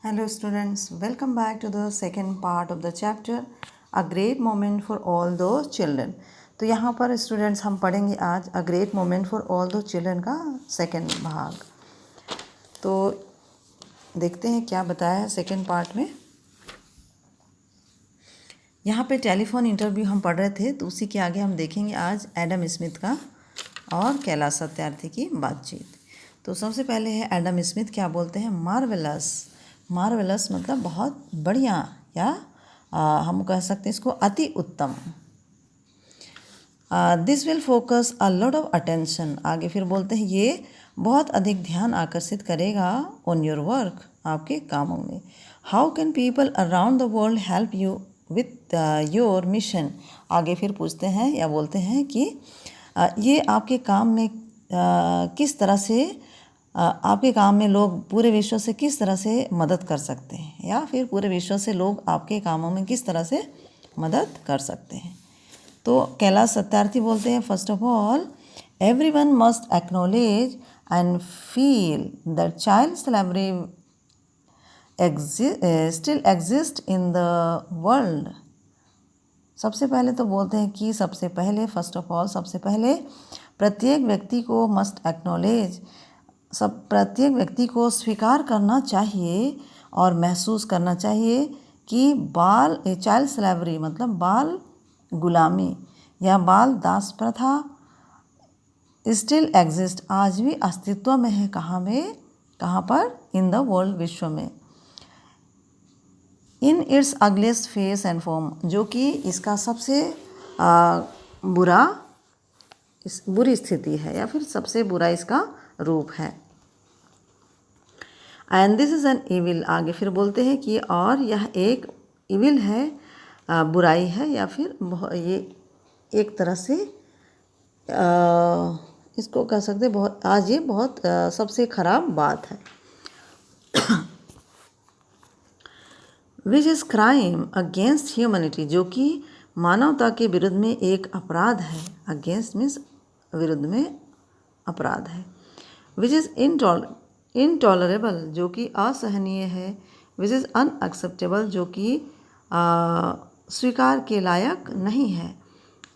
Hello students, welcome back to the second part of the chapter A Great Moment for All the Children। तो यहाँ पर students हम पढ़ेंगे आज A Great Moment for All the Children का second भाग। तो देखते हैं क्या बताया है सेकेंड पार्ट में। यहाँ पे टेलीफोन इंटरव्यू हम पढ़ रहे थे, तो उसी के आगे हम देखेंगे आज एडम स्मिथ का और कैलाश सत्यार्थी की बातचीत। तो सबसे पहले है एडम स्मिथ क्या बोलते हैं, मार्वेलस मतलब बहुत बढ़िया, या हम कह सकते हैं इसको अति उत्तम। This will focus a lot of attention, आगे फिर बोलते हैं ये बहुत अधिक ध्यान आकर्षित करेगा ऑन योर वर्क, आपके कामों में। How can people around the world help you with your mission, आगे फिर पूछते हैं या बोलते हैं कि ये आपके काम में किस तरह से आपके काम में लोग पूरे विश्व से किस तरह से मदद कर सकते हैं, या फिर पूरे विश्व से लोग आपके कामों में किस तरह से मदद कर सकते हैं। तो कैलाश सत्यार्थी बोलते हैं first of all everyone must acknowledge and feel that child slavery still exist in the world. सबसे पहले तो बोलते हैं कि सबसे पहले फर्स्ट ऑफ ऑल सबसे पहले प्रत्येक व्यक्ति को मस्ट एक्नॉलेज, प्रत्येक व्यक्ति को स्वीकार करना चाहिए और महसूस करना चाहिए कि चाइल्ड स्लेवरी मतलब बाल गुलामी या बाल दास प्रथा स्टिल एग्जिस्ट, आज भी अस्तित्व में है। कहाँ पर, इन द वर्ल्ड, विश्व में। In its ugliest face and form, जो कि इसका सबसे बुरी स्थिति है या फिर सबसे बुरा इसका रूप है। And this is an evil, आगे फिर बोलते हैं कि और यह एक इविल है, बुराई है, या फिर ये एक तरह से इसको कह सकते हैं बहुत, आज ये बहुत सबसे खराब बात है। Which is crime against humanity, जो कि मानवता के विरुद्ध में एक अपराध है। अगेंस्ट मीन्स विरुद्ध में अपराध है। विच इज़ इनटॉलरेबल, जो कि असहनीय है। विच इज़ अनएक्सेप्टेबल, जो कि स्वीकार के लायक नहीं है।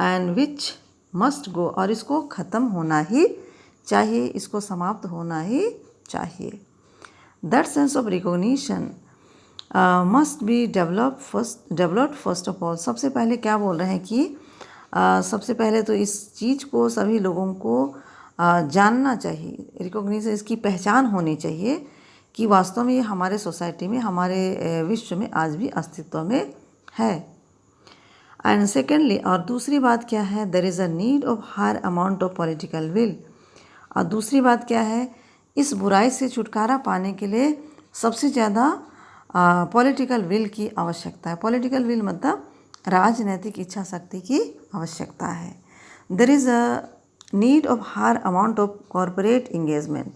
एंड विच मस्ट गो, और इसको ख़त्म होना ही चाहिए, इसको समाप्त होना ही चाहिए। That sense of recognition must be developed first of all, सबसे पहले क्या बोल रहे हैं कि सबसे पहले तो इस चीज़ को सभी लोगों को जानना चाहिए, रिकॉग्निशन, इसकी पहचान होनी चाहिए कि वास्तव में ये हमारे सोसाइटी में, हमारे विश्व में आज भी अस्तित्व में है। एंड सेकेंडली, और दूसरी बात क्या है, there is a need of higher amount of political will, और दूसरी बात क्या है, इस बुराई से छुटकारा पाने के लिए सबसे ज़्यादा पॉलिटिकल विल की आवश्यकता है। पॉलिटिकल विल मतलब राजनीतिक इच्छा शक्ति की आवश्यकता है। There is a need of higher amount of corporate engagement.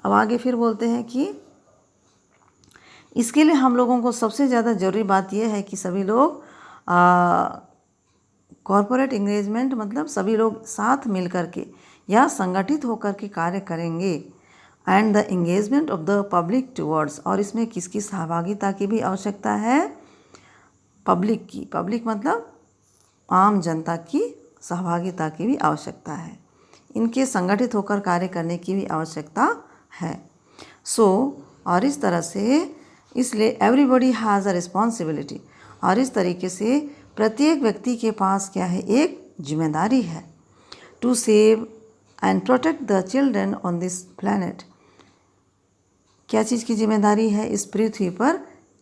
अब आगे फिर बोलते हैं कि इसके लिए हम लोगों को सबसे ज़्यादा ज़रूरी बात यह है कि सभी लोग कॉरपोरेट इंगेजमेंट मतलब सभी लोग साथ मिल कर के या संगठित होकर के कार्य करेंगे। And the engagement of the public towards, और इसमें किसकी सहभागिता की भी आवश्यकता है, पब्लिक की। पब्लिक मतलब आम जनता की सहभागिता की भी आवश्यकता है, इनके संगठित होकर कार्य करने की भी आवश्यकता है। और इस तरह से, इसलिए एवरीबॉडी हैज़ अ रिस्पॉन्सिबिलिटी, और इस तरीके से प्रत्येक व्यक्ति के पास क्या है, एक जिम्मेदारी है। To save and protect the children on this planet, क्या चीज़ की जिम्मेदारी है, इस पृथ्वी पर,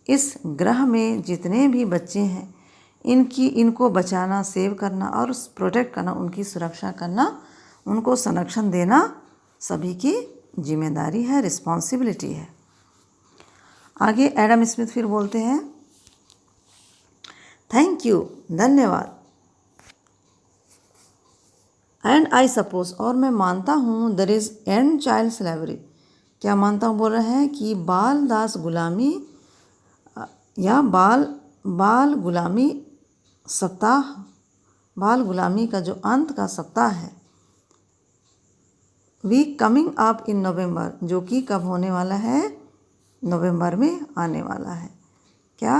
इस ग्रह में जितने भी बच्चे हैं इनको बचाना, सेव करना और प्रोटेक्ट करना, उनकी सुरक्षा करना, उनको संरक्षण देना सभी की जिम्मेदारी है, रिस्पॉन्सिबिलिटी है। आगे एडम स्मिथ फिर बोलते हैं थैंक यू, धन्यवाद। एंड आई सपोज, और मैं मानता हूँ, there is end child slavery, क्या मानता हूँ, बोल रहे हैं कि बाल दास गुलामी या बाल गुलामी सप्ताह, बाल गुलामी का जो अंत का सप्ताह है, वीक कमिंग अप इन नवंबर, जो कि कब होने वाला है, नवंबर में आने वाला है। क्या?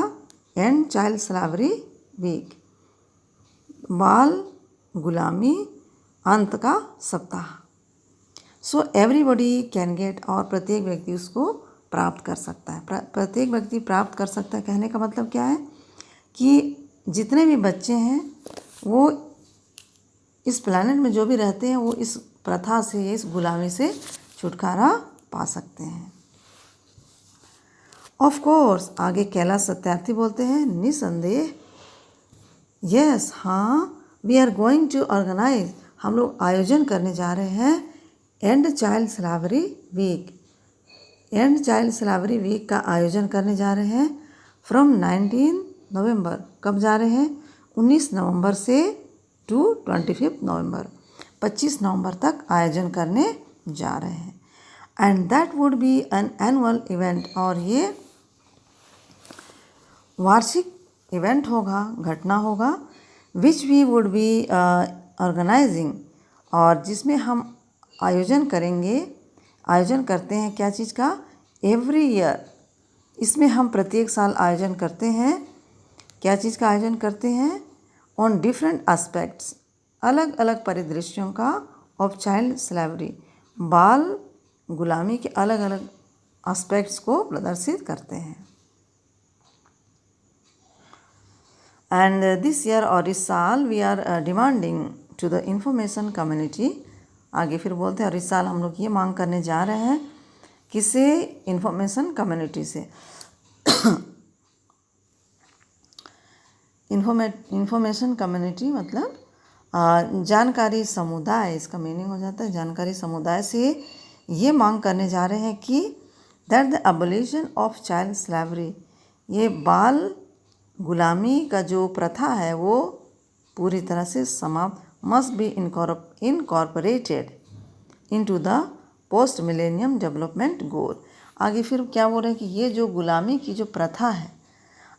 एंड चाइल्ड स्लेवरी वीक, बाल गुलामी अंत का सप्ताह। सो एवरीबडी कैन गेट, और प्रत्येक व्यक्ति उसको प्राप्त कर सकता है। प्रत्येक व्यक्ति प्राप्त कर सकता है कहने का मतलब क्या है कि जितने भी बच्चे हैं वो इस प्लैनेट में जो भी रहते हैं वो इस प्रथा से, इस गुलामी से छुटकारा पा सकते हैं। ऑफ कोर्स, आगे कैलाश सत्यार्थी बोलते हैं, निसंदेह। यस, हाँ, we are going to organise, हम लोग आयोजन करने जा रहे हैं end child slavery week, end child slavery week का आयोजन करने जा रहे हैं फ्रॉम 19 नवंबर, कब जा रहे हैं? 19 नवंबर से टू 25 नवंबर, 25 नवंबर तक आयोजन करने जा रहे हैं। And that would be an annual event, और ये वार्षिक इवेंट होगा, घटना होगा, which we would be organising, और जिसमें हम आयोजन करेंगे, आयोजन करते हैं क्या चीज़ का? एवरी ईयर, इसमें हम प्रत्येक साल आयोजन करते हैं। क्या चीज़ का आयोजन करते हैं? ऑन डिफरेंट एस्पेक्ट्स, अलग अलग परिदृश्यों का, ऑफ चाइल्ड स्लेवरी, बाल गुलामी के अलग अलग एस्पेक्ट्स को प्रदर्शित करते हैं। एंड दिस ईयर, और इस साल, we are demanding to the information community, आगे फिर बोलते हैं और इस साल हम लोग ये मांग करने जा रहे हैं, किसे? इंफॉर्मेशन कम्युनिटी से। इंफॉर्मेशन कम्युनिटी मतलब जानकारी समुदाय, इसका मीनिंग हो जाता है जानकारी समुदाय से ये मांग करने जा रहे हैं कि that the abolition of child slavery, ये बाल गुलामी का जो प्रथा है वो पूरी तरह से समाप्त, must be incorporated into the post millennium development goal. आगे फिर क्या बोल रहे हैं कि ये जो गुलामी की जो प्रथा है,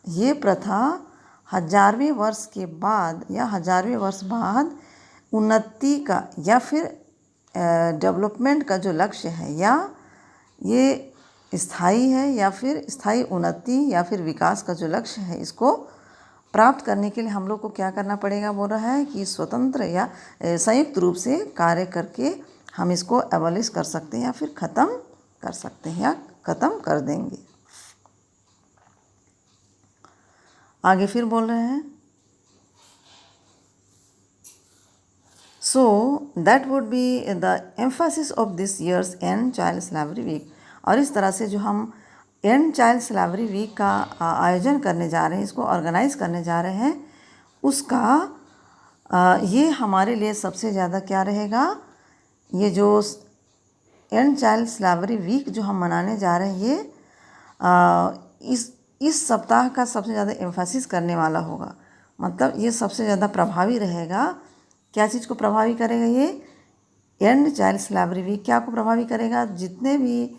ये प्रथा 1000वें वर्ष के बाद या 1000वें वर्ष बाद उन्नति का या फिर डेवलपमेंट का जो लक्ष्य है, या ये स्थायी है या फिर स्थायी उन्नति या फिर विकास का जो लक्ष्य है, इसको प्राप्त करने के लिए हम लोग को क्या करना पड़ेगा? बोल रहा है कि स्वतंत्र या संयुक्त रूप से कार्य करके हम इसको एबॉलिश कर सकते हैं या फिर ख़त्म कर सकते हैं या ख़त्म कर देंगे। आगे फिर बोल रहे हैं, so that would be the emphasis of this year's end child slavery week, और इस तरह से जो हम एंड चाइल्ड स्लेवरी वीक का आयोजन करने जा रहे हैं, इसको ऑर्गेनाइज करने जा रहे हैं, उसका ये हमारे लिए सबसे ज़्यादा क्या रहेगा? ये जो एंड चाइल्ड स्लेवरी वीक जो हम मनाने जा रहे हैं, ये इस सप्ताह का सबसे ज़्यादा एम्फेसिस करने वाला होगा, मतलब ये सबसे ज़्यादा प्रभावी रहेगा। क्या चीज़ को प्रभावी करेगा? ये एंड चाइल्ड स्लेवरी वीक क्या को प्रभावी करेगा? जितने भी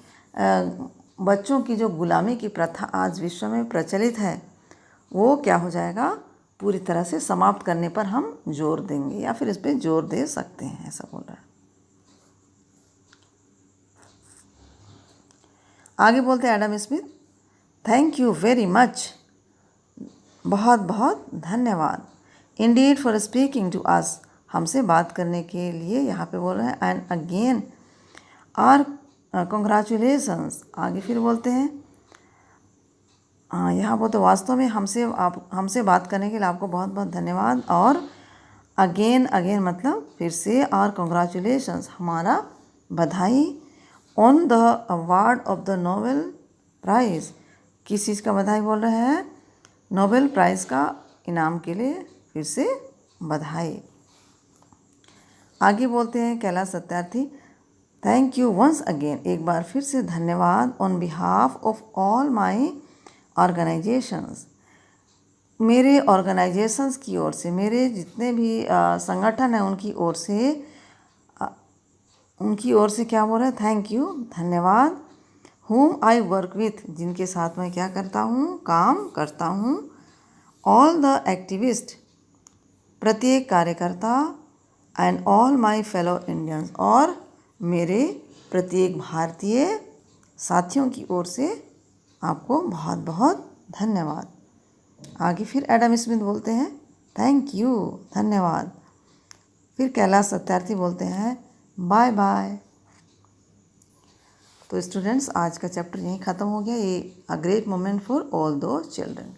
बच्चों की जो गुलामी की प्रथा आज विश्व में प्रचलित है, वो क्या हो जाएगा? पूरी तरह से समाप्त करने पर हम जोर देंगे या फिर इस पर जोर दे सकते हैं, ऐसा बोल रहा है। आगे बोलते हैं Adam Smith, thank you very much, बहुत बहुत धन्यवाद, indeed for speaking to us, हमसे बात करने के लिए यहाँ पे बोल रहे हैं, एंड अगेन आर कंग्रेचुलेशंस। आगे फिर बोलते हैं, यहाँ बोलते वास्तव में हमसे बात करने के लिए आपको बहुत बहुत धन्यवाद, और अगेन मतलब फिर से, और कंग्रेचुलेशंस, हमारा बधाई, on the award of the Nobel prize, किस चीज़ का बधाई बोल रहे हैं? नोबेल प्राइज़ का इनाम के लिए फिर से बधाई। आगे बोलते हैं Kailash Satyarthi, thank you once again, एक बार फिर से धन्यवाद, on behalf of all my organisations, मेरे ऑर्गेनाइजेशंस की ओर से, मेरे जितने भी संगठन हैं उनकी ओर से क्या बोल रहे हैं? थैंक यू, धन्यवाद, whom आई वर्क विथ, जिनके साथ मैं क्या करता हूँ? काम करता हूँ, ऑल द एक्टिविस्ट, प्रत्येक कार्यकर्ता, and all my fellow Indians, और मेरे प्रत्येक भारतीय साथियों की ओर से आपको बहुत बहुत धन्यवाद। आगे फिर एडम स्मिथ बोलते हैं थैंक यू, धन्यवाद। फिर कैलाश सत्यार्थी बोलते हैं बाय बाय। तो स्टूडेंट्स, आज का चैप्टर यहीं ख़त्म हो गया। ये a great moment for all दो चिल्ड्रन।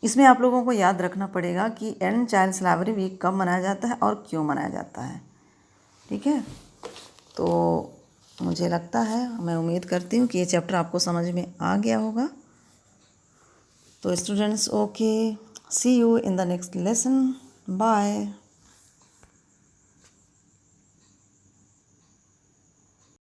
इसमें आप लोगों को याद रखना पड़ेगा कि एंड चाइल्ड स्लेवरी वीक कब मनाया जाता है और क्यों मनाया जाता है। ठीक है, तो मुझे लगता है, मैं उम्मीद करती हूँ कि ये चैप्टर आपको समझ में आ गया होगा। तो students, okay, see you in the next lesson, bye.